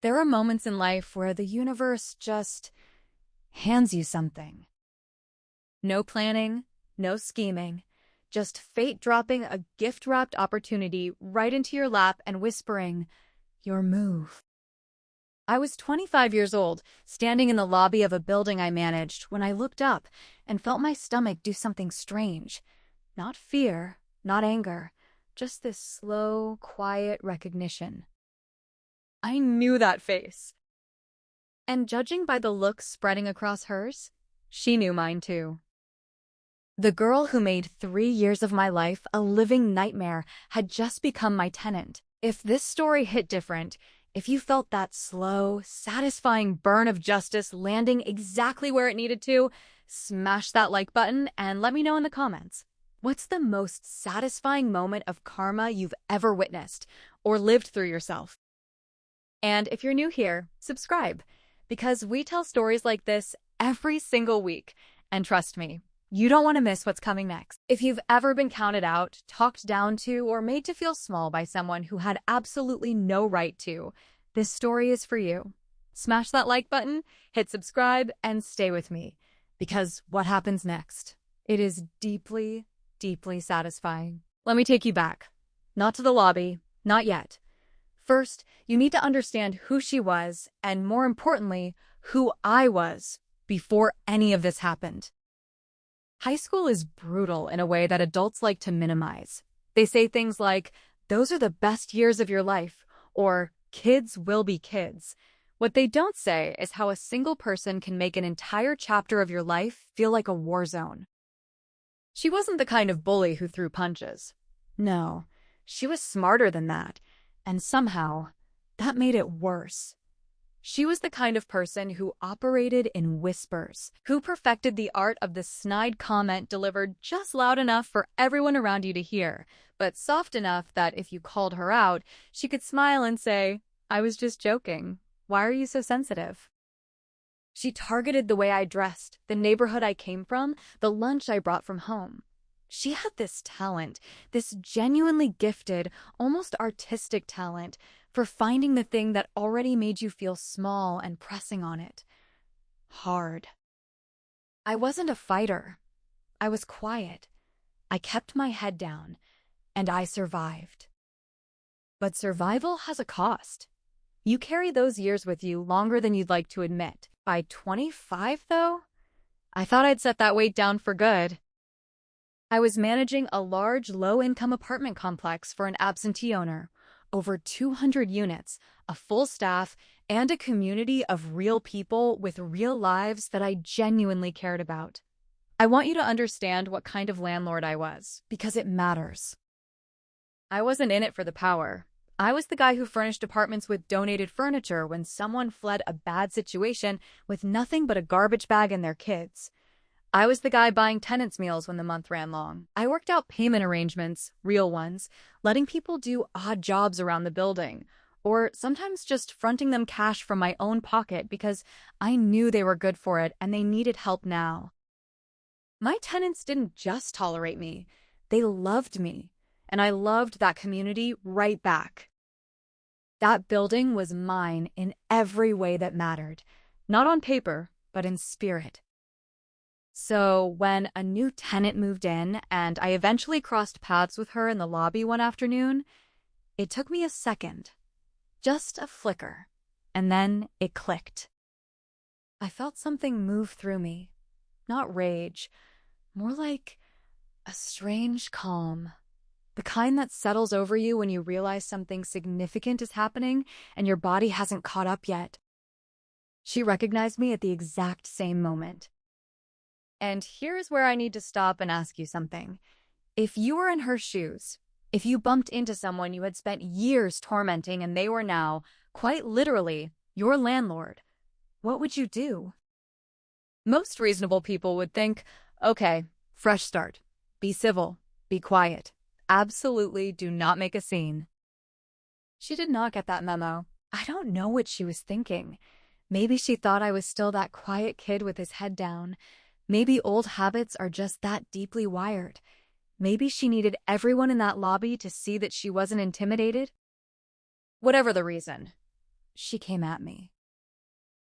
There are moments in life where the universe just hands you something. No planning, no scheming, just fate dropping a gift-wrapped opportunity right into your lap and whispering, "Your move." I was 25 years old, standing in the lobby of a building I managed, when I looked up and felt my stomach do something strange. Not fear, not anger, just this slow, quiet recognition. I knew that face. And judging by the look spreading across hers, she knew mine too. The girl who made 3 years of my life a living nightmare had just become my tenant. If this story hit different, if you felt that slow, satisfying burn of justice landing exactly where it needed to, smash that like button and let me know in the comments. What's the most satisfying moment of karma you've ever witnessed or lived through yourself? And if you're new here, subscribe, because we tell stories like this every single week. And trust me, you don't want to miss what's coming next. If you've ever been counted out, talked down to, or made to feel small by someone who had absolutely no right to, this story is for you. Smash that like button, hit subscribe, and stay with me, because what happens next? It is deeply, deeply satisfying. Let me take you back. Not to the lobby, not yet. First, you need to understand who she was, and more importantly, who I was, before any of this happened. High school is brutal in a way that adults like to minimize. They say things like, "Those are the best years of your life," or "Kids will be kids." What they don't say is how a single person can make an entire chapter of your life feel like a war zone. She wasn't the kind of bully who threw punches. No, she was smarter than that. And somehow, that made it worse. She was the kind of person who operated in whispers, who perfected the art of the snide comment delivered just loud enough for everyone around you to hear, but soft enough that if you called her out, she could smile and say, "I was just joking. Why are you so sensitive?" She targeted the way I dressed, the neighborhood I came from, the lunch I brought from home. She had this talent, this genuinely gifted, almost artistic talent, for finding the thing that already made you feel small and pressing on it. Hard. I wasn't a fighter. I was quiet. I kept my head down, and I survived. But survival has a cost. You carry those years with you longer than you'd like to admit. By 25, though, I thought I'd set that weight down for good. I was managing a large, low-income apartment complex for an absentee owner, over 200 units, a full staff, and a community of real people with real lives that I genuinely cared about. I want you to understand what kind of landlord I was, because it matters. I wasn't in it for the power. I was the guy who furnished apartments with donated furniture when someone fled a bad situation with nothing but a garbage bag and their kids. I was the guy buying tenants' meals when the month ran long. I worked out payment arrangements, real ones, letting people do odd jobs around the building, or sometimes just fronting them cash from my own pocket because I knew they were good for it and they needed help now. My tenants didn't just tolerate me, they loved me, and I loved that community right back. That building was mine in every way that mattered, not on paper, but in spirit. So when a new tenant moved in and I eventually crossed paths with her in the lobby one afternoon, it took me a second, just a flicker, and then it clicked. I felt something move through me, not rage, more like a strange calm, the kind that settles over you when you realize something significant is happening and your body hasn't caught up yet. She recognized me at the exact same moment. And here's where I need to stop and ask you something. If you were in her shoes, if you bumped into someone you had spent years tormenting and they were now, quite literally, your landlord, what would you do? Most reasonable people would think, okay, fresh start. Be civil. Be quiet. Absolutely do not make a scene. She did not get that memo. I don't know what she was thinking. Maybe she thought I was still that quiet kid with his head down. Maybe old habits are just that deeply wired. Maybe she needed everyone in that lobby to see that she wasn't intimidated. Whatever the reason, she came at me.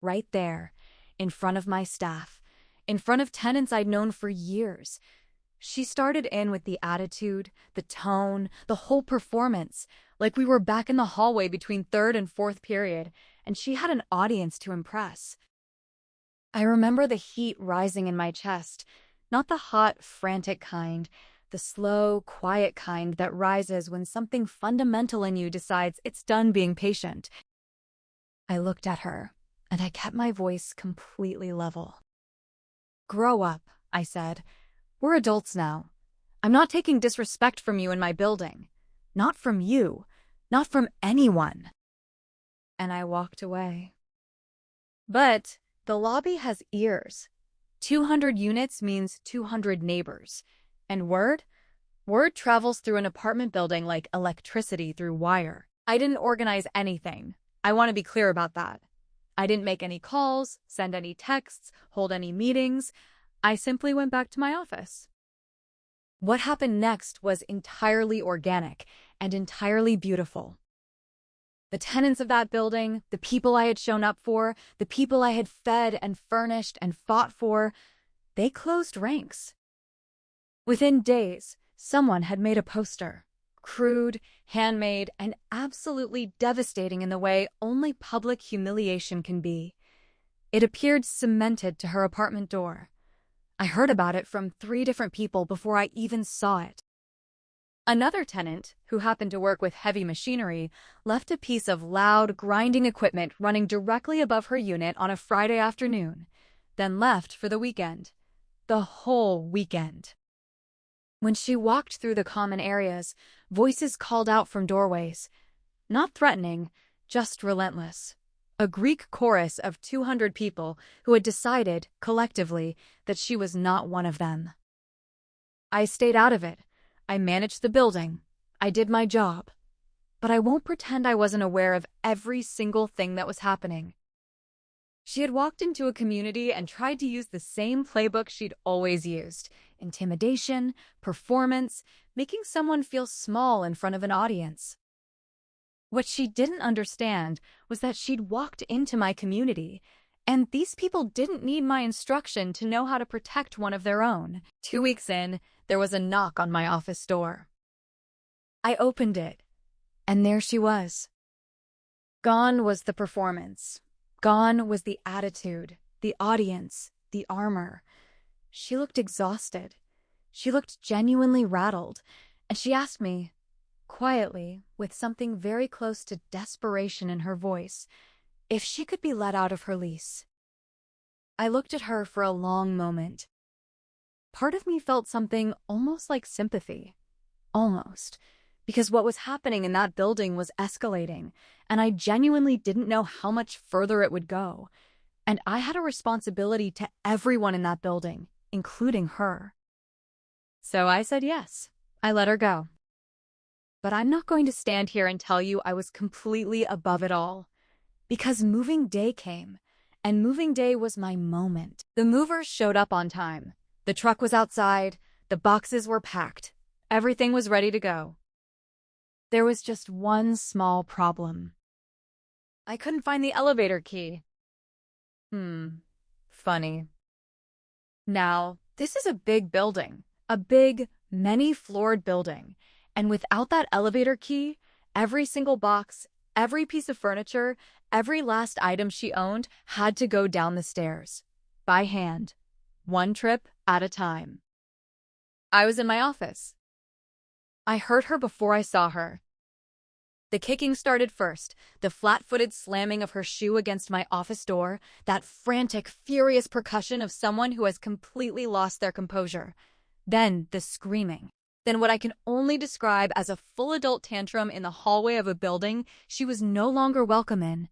Right there, in front of my staff, in front of tenants I'd known for years. She started in with the attitude, the tone, the whole performance, like we were back in the hallway between third and fourth period, and she had an audience to impress. I remember the heat rising in my chest, not the hot, frantic kind, the slow, quiet kind that rises when something fundamental in you decides it's done being patient. I looked at her, and I kept my voice completely level. "Grow up," I said. "We're adults now. I'm not taking disrespect from you in my building. Not from you. Not from anyone." And I walked away. But the lobby has ears. 200 units means 200 neighbors. And word travels through an apartment building like electricity through wire. I didn't organize anything. I want to be clear about that. I didn't make any calls, send any texts, hold any meetings. I simply went back to my office. What happened next was entirely organic and entirely beautiful. The tenants of that building, the people I had shown up for, the people I had fed and furnished and fought for, they closed ranks. Within days, someone had made a poster. Crude, handmade, and absolutely devastating in the way only public humiliation can be. It appeared cemented to her apartment door. I heard about it from 3 different people before I even saw it. Another tenant, who happened to work with heavy machinery, left a piece of loud, grinding equipment running directly above her unit on a Friday afternoon, then left for the weekend. The whole weekend. When she walked through the common areas, voices called out from doorways. Not threatening, just relentless. A Greek chorus of 200 people who had decided, collectively, that she was not one of them. I stayed out of it. I managed the building. I did my job. But I won't pretend I wasn't aware of every single thing that was happening. She had walked into a community and tried to use the same playbook she'd always used. Intimidation, performance, making someone feel small in front of an audience. What she didn't understand was that she'd walked into my community, and these people didn't need my instruction to know how to protect one of their own. 2 weeks in, there was a knock on my office door. I opened it, and there she was. Gone was the performance. Gone was the attitude, the audience, the armor. She looked exhausted. She looked genuinely rattled, and she asked me, quietly, with something very close to desperation in her voice, if she could be let out of her lease. I looked at her for a long moment. Part of me felt something almost like sympathy. Almost. Because what was happening in that building was escalating, and I genuinely didn't know how much further it would go. And I had a responsibility to everyone in that building, including her. So I said yes. I let her go. But I'm not going to stand here and tell you I was completely above it all. Because moving day came, and moving day was my moment. The movers showed up on time. The truck was outside. The boxes were packed. Everything was ready to go. There was just one small problem. I couldn't find the elevator key. Funny. Now, this is a big building. A big, many-floored building. And without that elevator key, every single box, every piece of furniture, every last item she owned had to go down the stairs. By hand. One trip at a time. I was in my office. I heard her before I saw her. The kicking started first, the flat-footed slamming of her shoe against my office door, that frantic, furious percussion of someone who has completely lost their composure. Then the screaming. Then what I can only describe as a full adult tantrum in the hallway of a building she was no longer welcome in.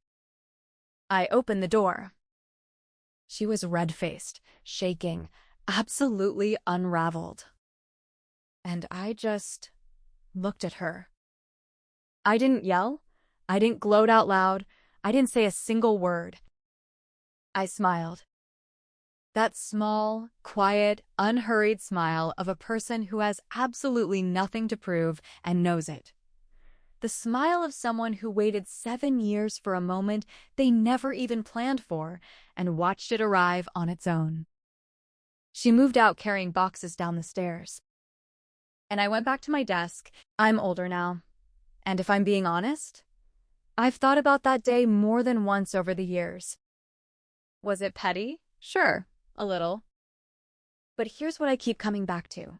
I opened the door. She was red-faced, shaking, absolutely unraveled. And I just looked at her. I didn't yell. I didn't gloat out loud. I didn't say a single word. I smiled. That small, quiet, unhurried smile of a person who has absolutely nothing to prove and knows it. The smile of someone who waited 7 years for a moment they never even planned for and watched it arrive on its own. She moved out carrying boxes down the stairs. And I went back to my desk. I'm older now. And if I'm being honest, I've thought about that day more than once over the years. Was it petty? Sure, a little. But here's what I keep coming back to.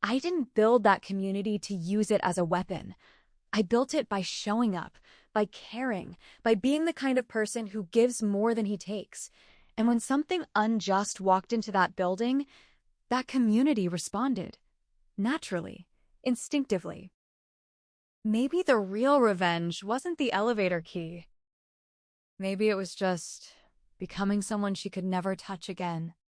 I didn't build that community to use it as a weapon. I built it by showing up, by caring, by being the kind of person who gives more than he takes. And when something unjust walked into that building, that community responded. Naturally, instinctively. Maybe the real revenge wasn't the elevator key. Maybe it was just becoming someone she could never touch again.